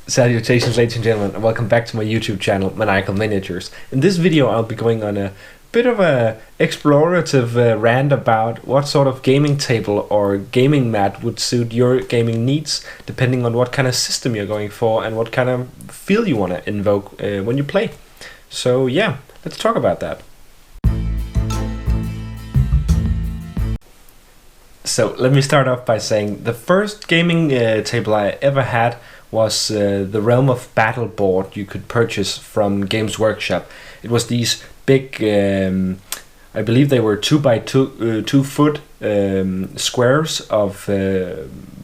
Salutations, ladies and gentlemen, and welcome back to my YouTube channel, Maniacal Miniatures. In this video I'll be going on a bit of a explorative rant about what sort of gaming table or gaming mat would suit your gaming needs, depending on what kind of system you're going for and what kind of feel you want to invoke when you play. So yeah, let's talk about that. So let me start off by saying the first gaming table I ever had was the Realm of Battle board you could purchase from Games Workshop. It was these big, I believe they were 2 by 2 foot squares of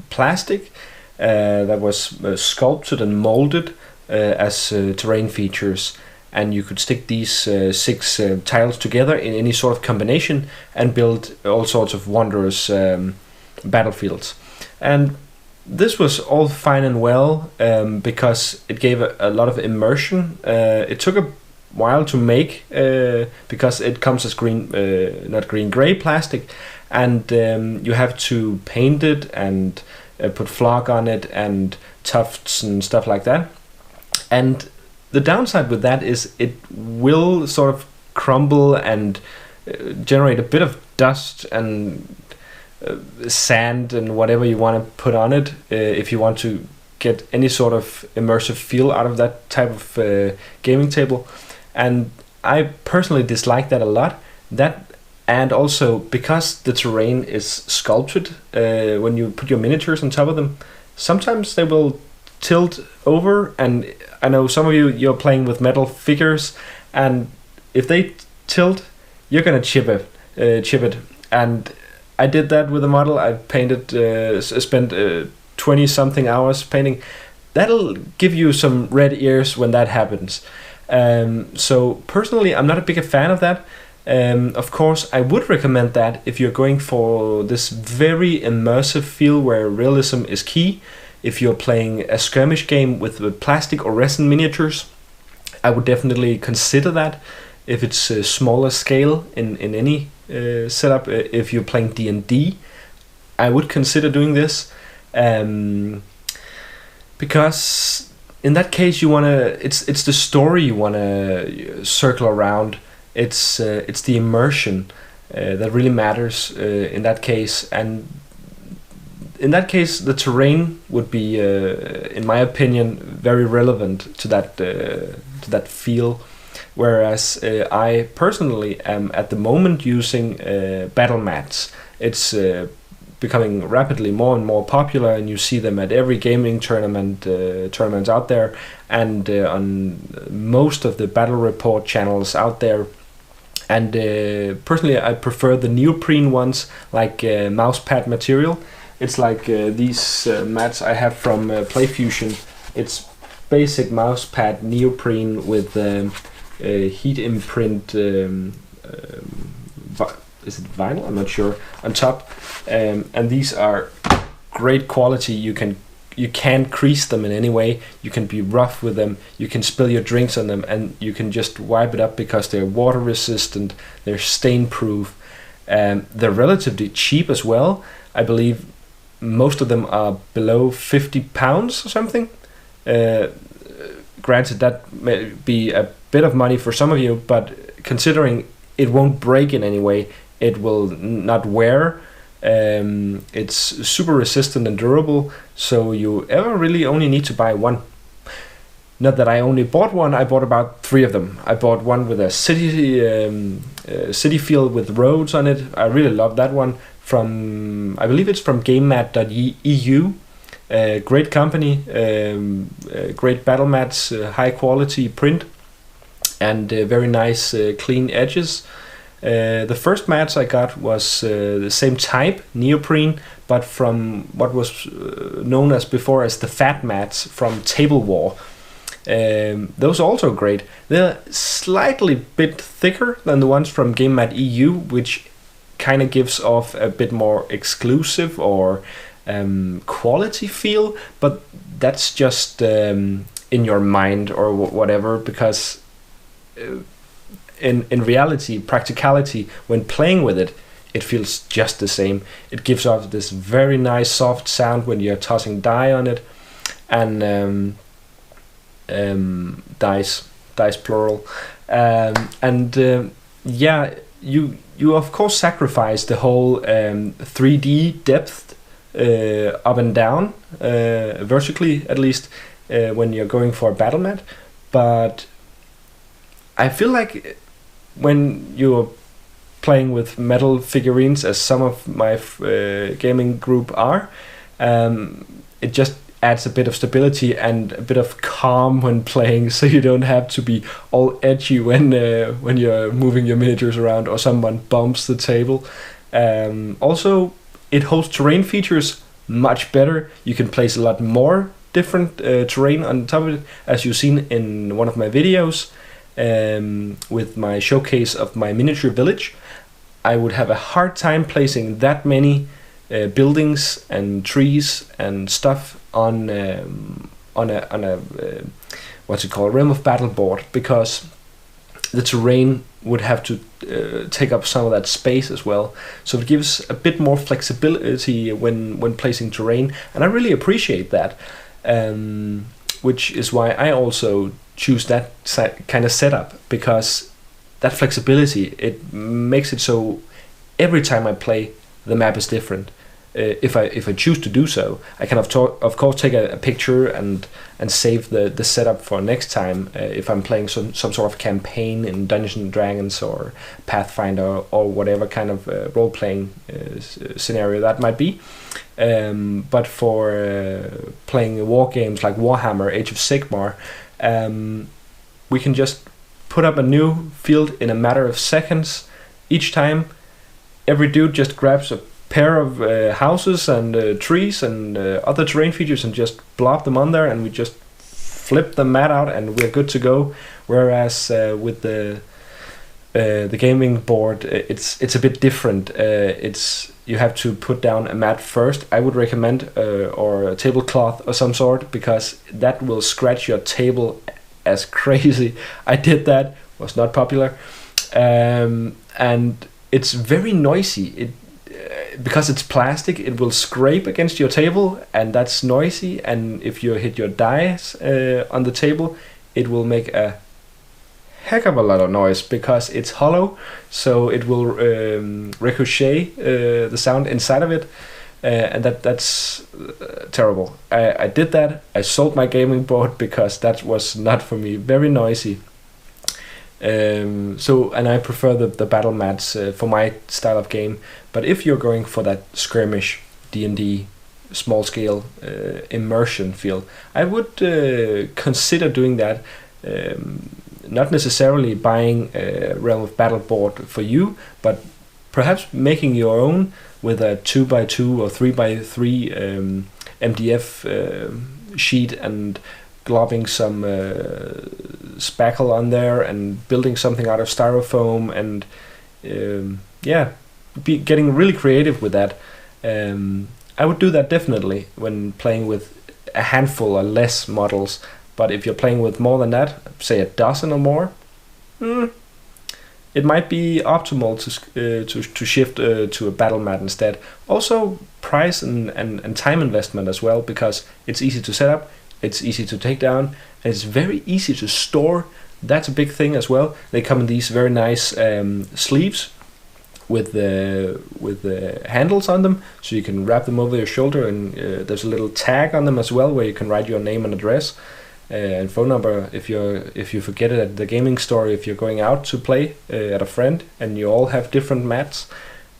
plastic that was sculpted and molded as terrain features, and you could stick these 6 tiles together in any sort of combination and build all sorts of wondrous battlefields. And this was all fine and well because it gave a lot of immersion. It took a while to make because it comes as gray plastic, and you have to paint it and put flock on it and tufts and stuff like that. And the downside with that is it will sort of crumble and generate a bit of dust and sand and whatever you want to put on it if you want to get any sort of immersive feel out of that type of gaming table. And I personally dislike that a lot. That, and also because the terrain is sculpted, when you put your miniatures on top of them, sometimes they will tilt over. And I know some of you're playing with metal figures, and if they tilt, you're gonna chip it. And I did that with a model. I painted, spent 20 something hours painting. That'll give you some red ears when that happens. So personally, I'm not a big fan of that. Of course, I would recommend that if you're going for this very immersive feel where realism is key. If you're playing a skirmish game with plastic or resin miniatures, I would definitely consider that. If it's a smaller scale in any setup, if you're playing D&D, I would consider doing this, because in that case you wanna, it's the story you wanna circle around. It's the immersion that really matters in that case, and in that case the terrain would be, in my opinion, very relevant to that feel. Whereas I personally am at the moment using battlemats. It's becoming rapidly more and more popular, and you see them at every gaming tournaments out there, and on most of the battle report channels out there. And personally, I prefer the neoprene ones, like mousepad material. It's like these mats I have from PlayFusion. It's basic mousepad neoprene with heat imprint, is it vinyl? I'm not sure, on top, and these are great quality. You can't crease them in any way. You can be rough with them. You can spill your drinks on them, and you can just wipe it up because they're water resistant. They're stain proof. They're relatively cheap as well. I believe most of them are below £50 or something. Granted, that may be a bit of money for some of you, but considering it won't break in any way, it will not wear, it's super resistant and durable, so you ever really only need to buy one. Not that I only bought one, I bought about 3 of them. I bought one with a city feel with roads on it. I really love that one, from, I believe it's from gamemat.eu. Great company, great battlemats, high quality print, and very nice clean edges. The first mats I got was the same type, neoprene, but from what was known as before as the F.A.T mats from Table War. Those are also great. They're slightly bit thicker than the ones from gamemat.eu, which kind of gives off a bit more exclusive or quality feel, but that's just in your mind or whatever, because in reality, practicality, when playing with it, it feels just the same. It gives off this very nice soft sound when you're tossing die on it, and dice plural, yeah, you of course sacrifice the whole 3D depth up and down, vertically at least, when you're going for a battle mat, but I feel like when you're playing with metal figurines, as some of my gaming group are, it just adds a bit of stability and a bit of calm when playing, so you don't have to be all edgy when you're moving your miniatures around or someone bumps the table. Also, it holds terrain features much better. You can place a lot more different terrain on top of it, as you've seen in one of my videos with my showcase of my miniature village. I would have a hard time placing that many buildings and trees and stuff on a what's it called, Realm of Battle board, because the terrain would have to take up some of that space as well. So it gives a bit more flexibility when placing terrain, and I really appreciate that, which is why I also choose that kind of setup, because that flexibility, it makes it so every time I play, the map is different. If I choose to do so, I can of course take a picture and save the setup for next time, if I'm playing some sort of campaign in Dungeons and Dragons or Pathfinder or whatever kind of role-playing scenario that might be. But for playing war games like Warhammer, Age of Sigmar, we can just put up a new field in a matter of seconds. Each time, every dude just grabs a pair of houses and trees and other terrain features and just blob them on there, and we just flip the mat out and we're good to go. Whereas with the gaming board, it's a bit different. You have to put down a mat first. I would recommend or a tablecloth or some sort, because that will scratch your table as crazy. I did that, was not popular, and it's very noisy. Because it's plastic, it will scrape against your table, and that's noisy. And if you hit your dice on the table, it will make a heck of a lot of noise because it's hollow, so it will ricochet the sound inside of it, and that's terrible. I did that. I sold my gaming board because that was not for me. Very noisy. And I prefer the battle mats for my style of game. But if you're going for that skirmish D&D small scale immersion feel, I would consider doing that. Not necessarily buying a Realm of Battle board for you, but perhaps making your own with a 2x2 or 3x3 MDF sheet and globbing some spackle on there and building something out of styrofoam, and getting really creative with that. I would do that definitely when playing with a handful or less models. But if you're playing with more than that, say a dozen or more, it might be optimal to shift to a battle mat instead. Also, price and time investment as well, because it's easy to set up, it's easy to take down, and it's very easy to store. That's a big thing as well. They come in these very nice sleeves with the handles on them, so you can wrap them over your shoulder, and there's a little tag on them as well where you can write your name and address and phone number if you forget it at the gaming store. If you're going out to play at a friend and you all have different mats,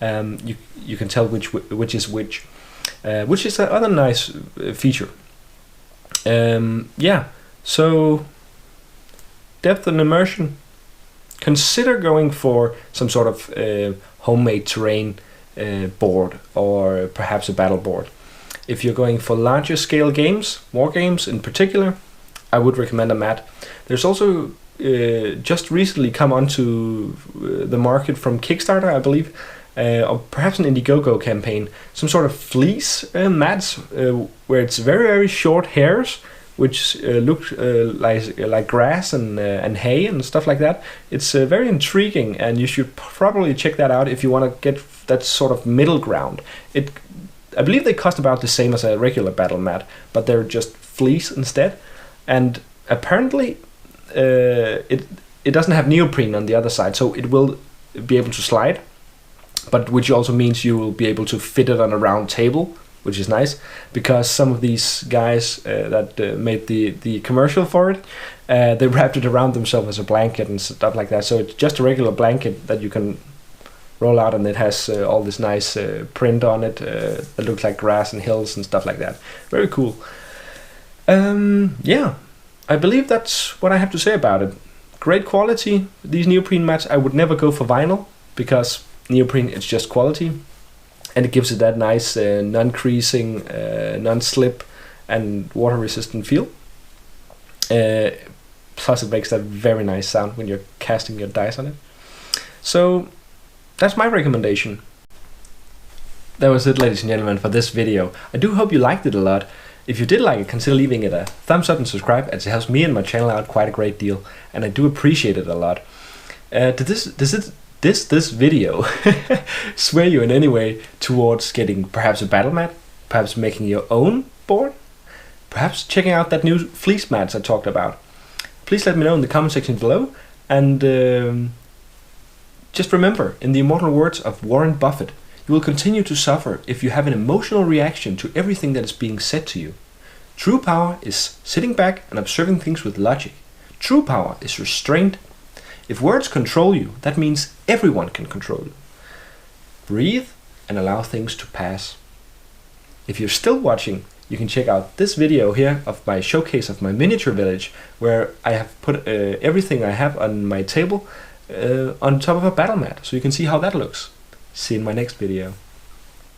you can tell which is which is another nice feature. So depth and immersion. Consider going for some sort of homemade terrain board, or perhaps a battle board. If you're going for larger scale games, war games in particular, I would recommend a mat. There's also just recently come onto the market from Kickstarter, I believe, or perhaps an Indiegogo campaign, some sort of fleece mats where it's very, very short hairs, which look like grass and hay and stuff like that. It's very intriguing, and you should probably check that out if you want to get that sort of middle ground. I believe they cost about the same as a regular battle mat, but they're just fleece instead. And apparently it doesn't have neoprene on the other side, so it will be able to slide, but which also means you will be able to fit it on a round table, which is nice, because some of these guys that made the commercial for it, they wrapped it around themselves as a blanket and stuff like that. So it's just a regular blanket that you can roll out, and it has all this nice print on it that looks like grass and hills and stuff like that. Very cool. Yeah, I believe that's what I have to say about it. Great quality. These neoprene mats, I would never go for vinyl, because neoprene, it's just quality, and it gives it that nice non-creasing, non-slip and water resistant feel. Plus it makes that very nice sound when you're casting your dice on it. So that's my recommendation. That was it, ladies and gentlemen, for this video. I do hope you liked it a lot. If you did like it, consider leaving it a thumbs up and subscribe, as it helps me and my channel out quite a great deal, and I do appreciate it a lot. Did this video sway you in any way towards getting perhaps a battle mat, perhaps making your own board, perhaps checking out that new fleece mats I talked about? Please let me know in the comment section below, and just remember, in the immortal words of Warren Buffett, you will continue to suffer if you have an emotional reaction to everything that is being said to you. True power is sitting back and observing things with logic. True power is restraint. If words control you, that means everyone can control you. Breathe and allow things to pass. If you're still watching, you can check out this video here of my showcase of my miniature village, where I have put everything I have on my table on top of a battle mat, so you can see how that looks. See you in my next video.